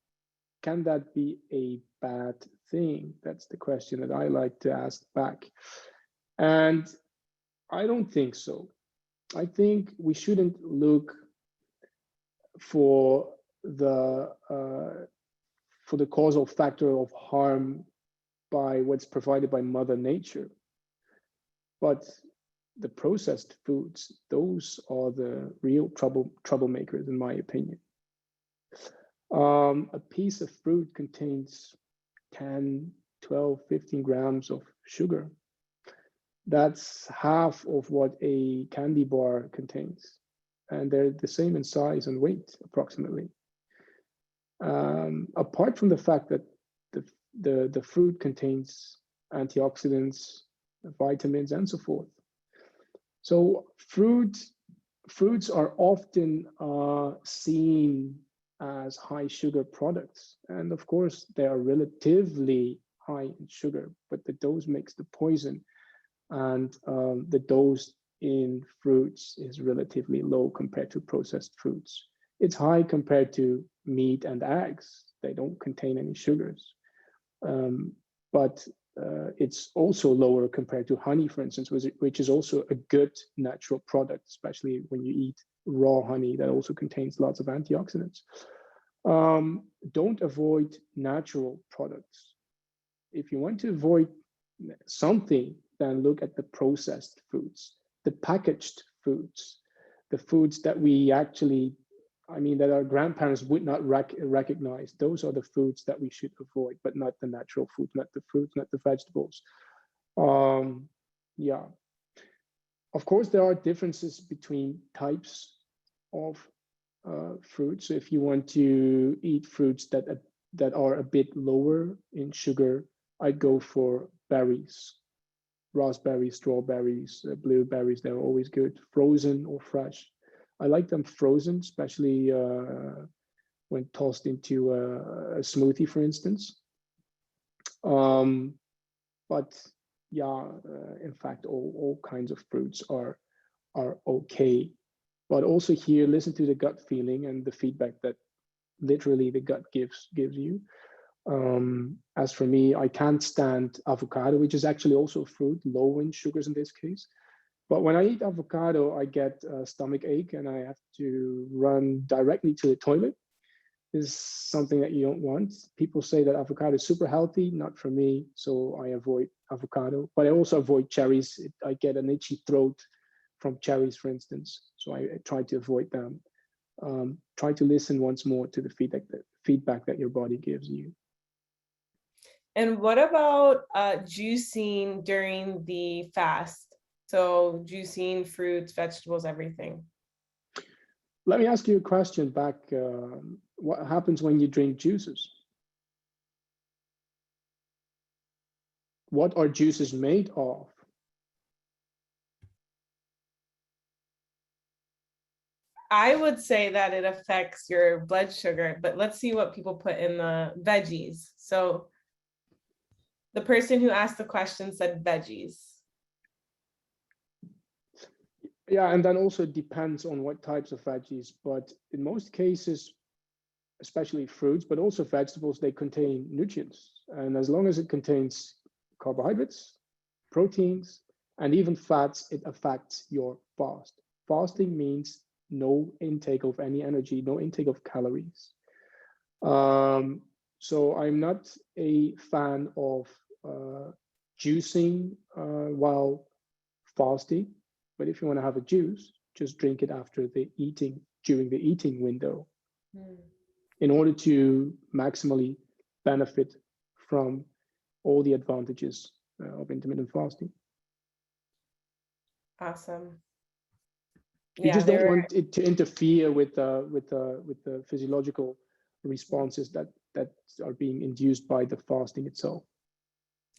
Speaker 2: Can that be a bad thing? That's the question that I like to ask back. And I don't think so. I think we shouldn't look for the causal factor of harm by what's provided by Mother Nature. But the processed foods, those are the real troublemakers, in my opinion. A piece of fruit contains 10, 12, 15 grams of sugar. That's half of what a candy bar contains. And they're the same in size and weight, approximately. Apart from the fact that the fruit contains antioxidants, vitamins, and so forth. So fruits are often seen as high sugar products. And of course, they are relatively high in sugar, but the dose makes the poison. And the dose in fruits is relatively low compared to processed fruits. It's high compared to meat and eggs. They don't contain any sugars. But it's also lower compared to honey, for instance, which is also a good natural product, especially when you eat raw honey that also contains lots of antioxidants. Don't avoid natural products. If you want to avoid something, then look at the processed foods, the packaged foods, the foods that we actually, that our grandparents would not recognize. Those are the foods that we should avoid, but not the natural foods, not the fruits, not the vegetables. Yeah. Of course, there are differences between types of fruits. So if you want to eat fruits that are a bit lower in sugar, I'd go for berries, raspberries, strawberries, blueberries. They're always good, frozen or fresh. I like them frozen, especially when tossed into a smoothie, for instance. But yeah, in fact, all kinds of fruits are okay. But also here, listen to the gut feeling and the feedback that literally the gut gives you. As for me, I can't stand avocado, which is actually also a fruit, low in sugars in this case. But when I eat avocado, I get a stomach ache and I have to run directly to the toilet. This is something that you don't want. People say that avocado is super healthy, not for me, so I avoid avocado. But I also avoid cherries. I get an itchy throat from cherries, for instance, so I try to avoid them. Try to listen once more to the feedback that your body gives you.
Speaker 1: And what about juicing during the fast? So juicing fruits, vegetables, everything.
Speaker 2: Let me ask you a question back. What happens when you drink juices? What are juices made of?
Speaker 1: I would say that it affects your blood sugar, but let's see what people put in the veggies. So the person who asked the question said veggies.
Speaker 2: Yeah, and then also it depends on what types of veggies, but in most cases, especially fruits, but also vegetables, they contain nutrients. And as long as it contains carbohydrates, proteins, and even fats, it affects your fast. Fasting means no intake of any energy, no intake of calories. So I'm not a fan of juicing while fasting, but if you want to have a juice, just drink it after the eating, during the eating window,
Speaker 1: Mm.
Speaker 2: in order to maximally benefit from all the advantages of intermittent fasting.
Speaker 1: Awesome.
Speaker 2: You
Speaker 1: Yeah,
Speaker 2: just
Speaker 1: they
Speaker 2: don't
Speaker 1: were,
Speaker 2: want it to interfere with the physiological responses that are being induced by the fasting itself.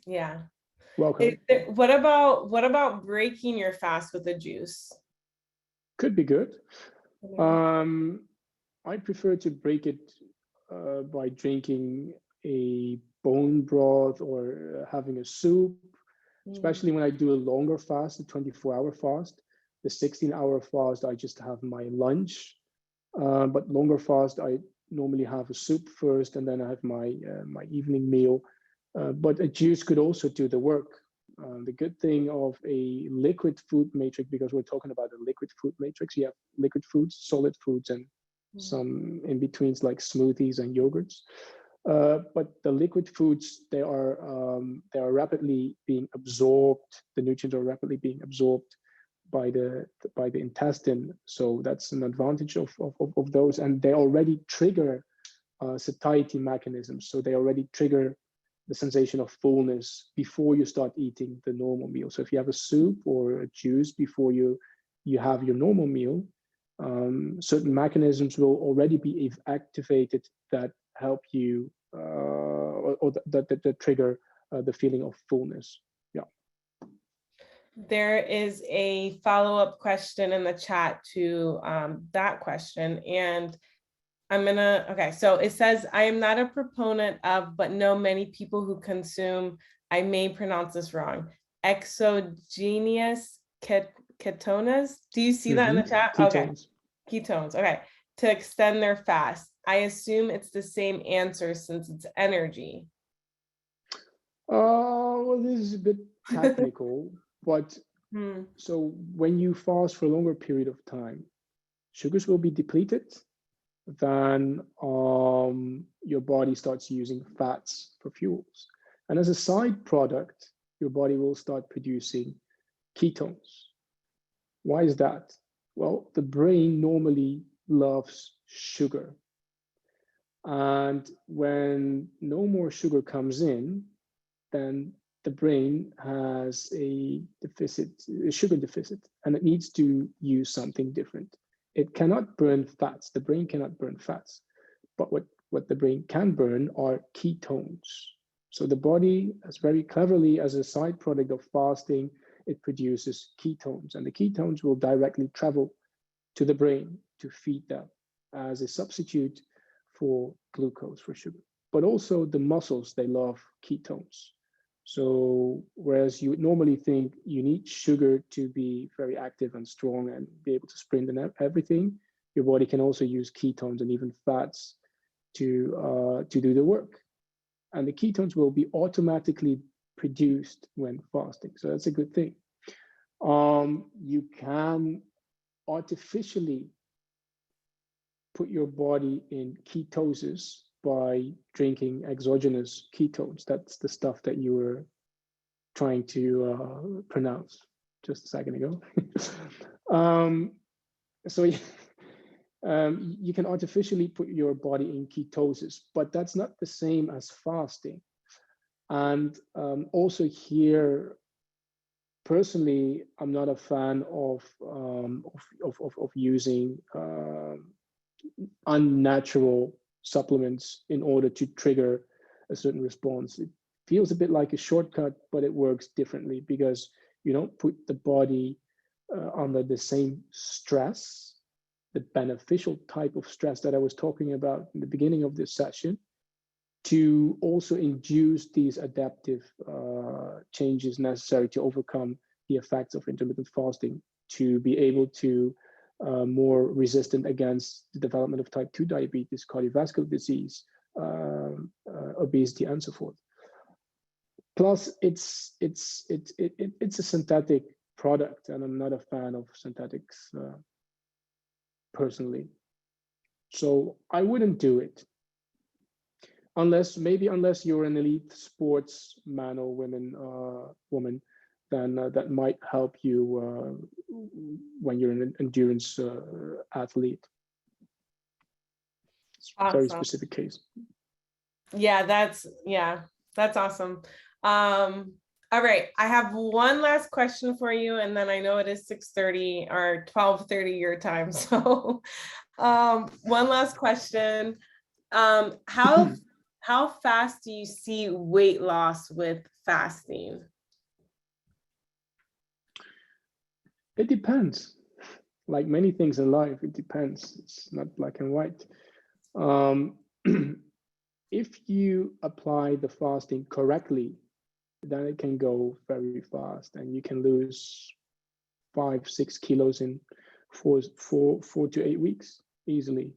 Speaker 1: yeah.
Speaker 2: Welcome.
Speaker 1: What about breaking your fast with a juice?
Speaker 2: Could be good. I prefer to break it by drinking a bone broth or having a soup, especially when I do a longer fast, the 24-hour fast. The 16-hour fast, I just have my lunch. But longer fast, I normally have a soup first, and then I have my my evening meal. But a juice could also do the work. The good thing of a liquid food matrix, because we're talking about a liquid food matrix, you have liquid foods, solid foods, and some in betweens like smoothies and yogurts. But the liquid foods, they are rapidly being absorbed. The nutrients are rapidly being absorbed by the intestine. So that's an advantage of those, and they already trigger satiety mechanisms. So they already trigger the sensation of fullness before you start eating the normal meal. So if you have a soup or a juice before you have your normal meal, certain mechanisms will already be activated that help you or that trigger the feeling of fullness. Yeah.
Speaker 1: There is a follow-up question in the chat to that question, and okay, so it says, I am not a proponent of, but know many people who consume, I may pronounce this wrong, exogenous ketones. Do you see that in the chat?
Speaker 2: Ketones.
Speaker 1: Okay, ketones, okay, to extend their fast. I assume it's the same answer since it's energy.
Speaker 2: Well, this is a bit technical, but so when you fast for a longer period of time, sugars will be depleted. Then your body starts using fats for fuels. And as a side product, your body will start producing ketones. Why is that? Well, the brain normally loves sugar. And when no more sugar comes in, then the brain has a deficit, a sugar deficit, and it needs to use something different. It cannot burn fats. The brain cannot burn fats. But what the brain can burn are ketones. So the body, as very cleverly as a side product of fasting, it produces ketones. And the ketones will directly travel to the brain to feed that as a substitute for glucose, for sugar. But also the muscles, they love ketones. So whereas you would normally think you need sugar to be very active and strong and be able to sprint and everything, your body can also use ketones and even fats to do the work. And the ketones will be automatically produced when fasting. So that's a good thing. You can artificially put your body in ketosis by drinking exogenous ketones. That's the stuff that you were trying to pronounce just a second ago. So you can artificially put your body in ketosis, but that's not the same as fasting. And also here, personally, I'm not a fan of using unnatural supplements in order to trigger a certain response. It feels a bit like a shortcut, but it works differently because you don't put the body under the same stress, the beneficial type of stress that I was talking about in the beginning of this session, to also induce these adaptive changes necessary to overcome the effects of intermittent fasting, to be able to more resistant against the development of type 2 diabetes, cardiovascular disease, obesity, and so forth. Plus, it's a synthetic product, and I'm not a fan of synthetics personally. So I wouldn't do it unless you're an elite sports man or woman, then that might help you when you're an endurance athlete. It's a very
Speaker 1: Awesome.
Speaker 2: specific case.
Speaker 1: Yeah, that's awesome. All right, I have one last question for you, and then I know it is 6:30 or 12:30 your time. So one last question. How fast do you see weight loss with fasting?
Speaker 2: It depends. Like many things in life, it depends. It's not black and white. If you apply the fasting correctly, then it can go very fast, and you can lose 5-6 kilos in 4 to 8 weeks easily.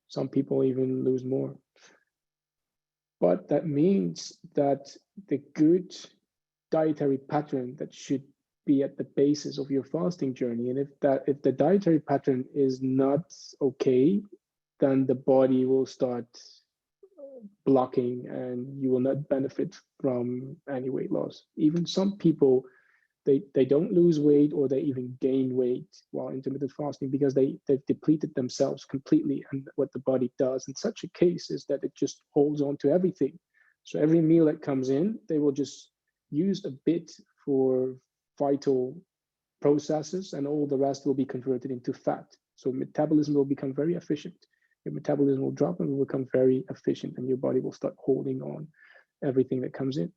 Speaker 2: Some people even lose more. But that means that the good dietary pattern that should be at the basis of your fasting journey, and if the dietary pattern is not okay, then the body will start blocking and you will not benefit from any weight loss. Even some people, they don't lose weight, or they even gain weight while intermittent fasting because they've depleted themselves completely. And what the body does in such a case is that it just holds on to everything. So every meal that comes in, they will just use a bit for vital processes, and all the rest will be converted into fat. So metabolism will become very efficient. Your metabolism will drop and will become very efficient, and your body will start holding on everything that comes in.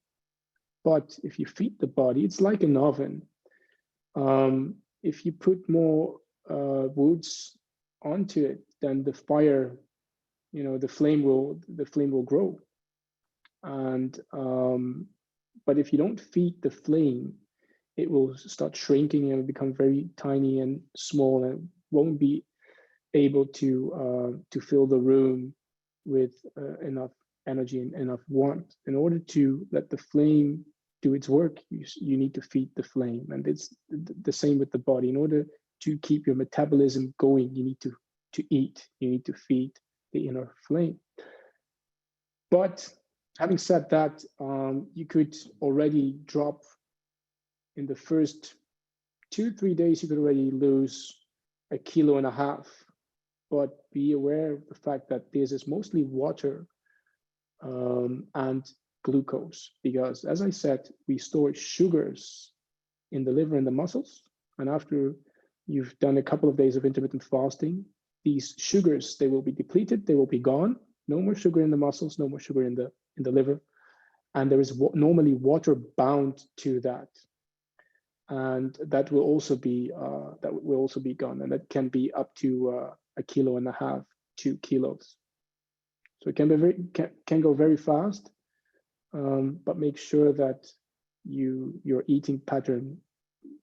Speaker 2: But if you feed the body, it's like an oven. If you put more woods onto it, then the fire, the flame will grow. And but if you don't feed the flame, it will start shrinking and become very tiny and small, and won't be able to fill the room with enough energy and enough warmth. In order to let the flame do its work, you need to feed the flame. And it's the same with the body. In order to keep your metabolism going, you need to eat. You need to feed the inner flame. But having said that, you could already drop in the first 2-3 days, you could already lose 1.5 kilos. But be aware of the fact that this is mostly water and glucose, because as I said, we store sugars in the liver and the muscles. And after you've done a couple of days of intermittent fasting, these sugars, they will be depleted, they will be gone. No more sugar in the muscles, no more sugar in the liver. And there is normally water bound to that. And that will also be gone, and that can be up to 1.5 kilos, 2 kilos. So it can go very fast, but make sure that your eating pattern,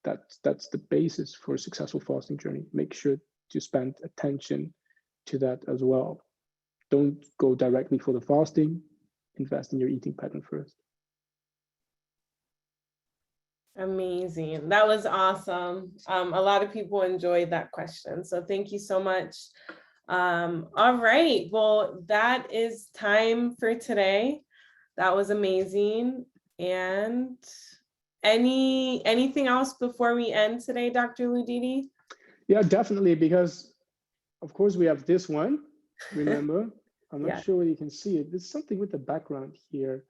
Speaker 2: that's the basis for a successful fasting journey. Make sure to spend attention to that as well. Don't go directly for the fasting. Invest in your eating pattern first.
Speaker 1: Amazing. That was awesome. A lot of people enjoyed that question. So thank you so much. All right. Well, that is time for today. That was amazing. And anything else before we end today, Dr. Ludidi?
Speaker 2: Yeah, definitely, because of course we have this one, remember? I'm not sure whether you can see it. There's something with the background here.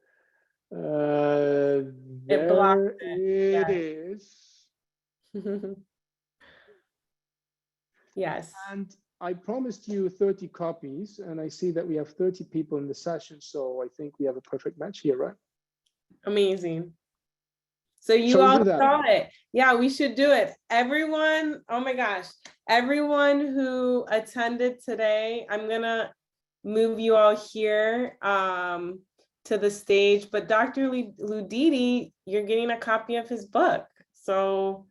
Speaker 2: There it is.
Speaker 1: Yes.
Speaker 2: And I promised you 30 copies, and I see that we have 30 people in the session, so I think we have a perfect match here, right?
Speaker 1: Amazing. So you all saw it. Yeah, we should do it. Everyone, oh my gosh, everyone who attended today, I'm gonna move you all here to the stage, but Dr. Ludidi, you're getting a copy of his book. So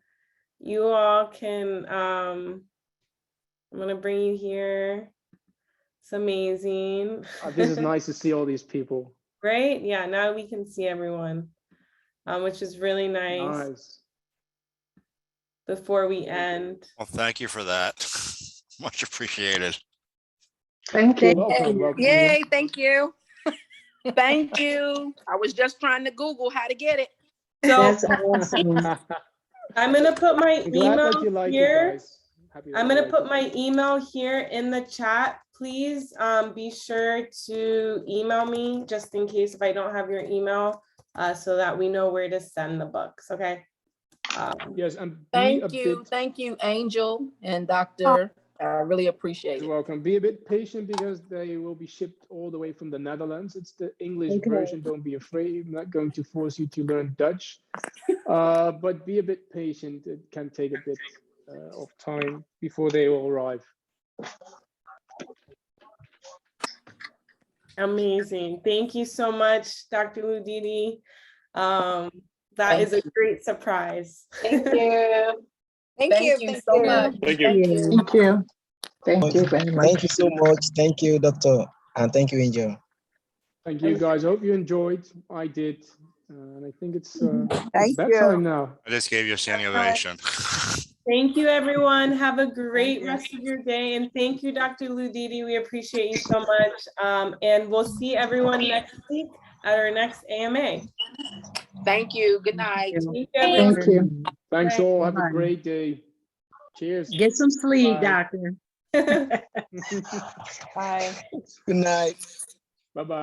Speaker 1: you all can, I'm gonna bring you here. It's amazing.
Speaker 2: This is nice to see all these people.
Speaker 1: Right? Yeah, now we can see everyone, which is really nice. Before we end.
Speaker 5: Well, thank you for that. Much appreciated.
Speaker 6: Thank you.
Speaker 2: Welcome.
Speaker 6: Yay, thank you. Thank you. I was just trying to Google how to get it.
Speaker 1: So
Speaker 6: That's awesome.
Speaker 1: I'm gonna put my
Speaker 2: I'm glad that you
Speaker 1: email
Speaker 2: like it,
Speaker 1: here.
Speaker 2: guys. Happy that
Speaker 1: I'm
Speaker 2: you
Speaker 1: gonna
Speaker 2: like
Speaker 1: put
Speaker 2: it.
Speaker 1: my email here in the chat. Please be sure to email me just in case if I don't have your email, so that we know where to send the books, okay?
Speaker 2: Yes, and be a
Speaker 7: Thank you, Angel and Dr. I really appreciate
Speaker 2: You're
Speaker 7: it.
Speaker 2: welcome. Be a bit patient because they will be shipped all the way from the Netherlands. It's the English
Speaker 6: Okay.
Speaker 2: version. Don't be afraid. I'm not going to force you to learn Dutch, but be a bit patient. It can take a bit of time before they will arrive.
Speaker 1: Amazing. Thank you so much, Dr. Ludidi. That is a great surprise.
Speaker 7: Thank you.
Speaker 3: Thank you.
Speaker 7: Thank you so much.
Speaker 4: Thank you.
Speaker 6: Thank you. Thank you very much.
Speaker 8: Thank you so much. Thank you, Doctor. And thank you, Angel.
Speaker 2: Thank you, guys. Hope you enjoyed. I did. And I think it's
Speaker 3: Thank
Speaker 2: bedtime now.
Speaker 5: I just gave you a standing ovation.
Speaker 1: Thank you, everyone. Have a great rest of your day. And thank you, Dr. Ludidi. We appreciate you so much. And we'll see everyone next week at our next AMA.
Speaker 7: Thank you. Good night.
Speaker 1: Thank you, everyone.
Speaker 6: Thank you.
Speaker 2: Thanks
Speaker 1: Bye.
Speaker 2: all. Have a
Speaker 6: Bye.
Speaker 2: great day. Cheers.
Speaker 6: Get some sleep,
Speaker 2: Bye.
Speaker 6: doctor.
Speaker 3: Bye.
Speaker 8: Good night.
Speaker 2: Bye-bye.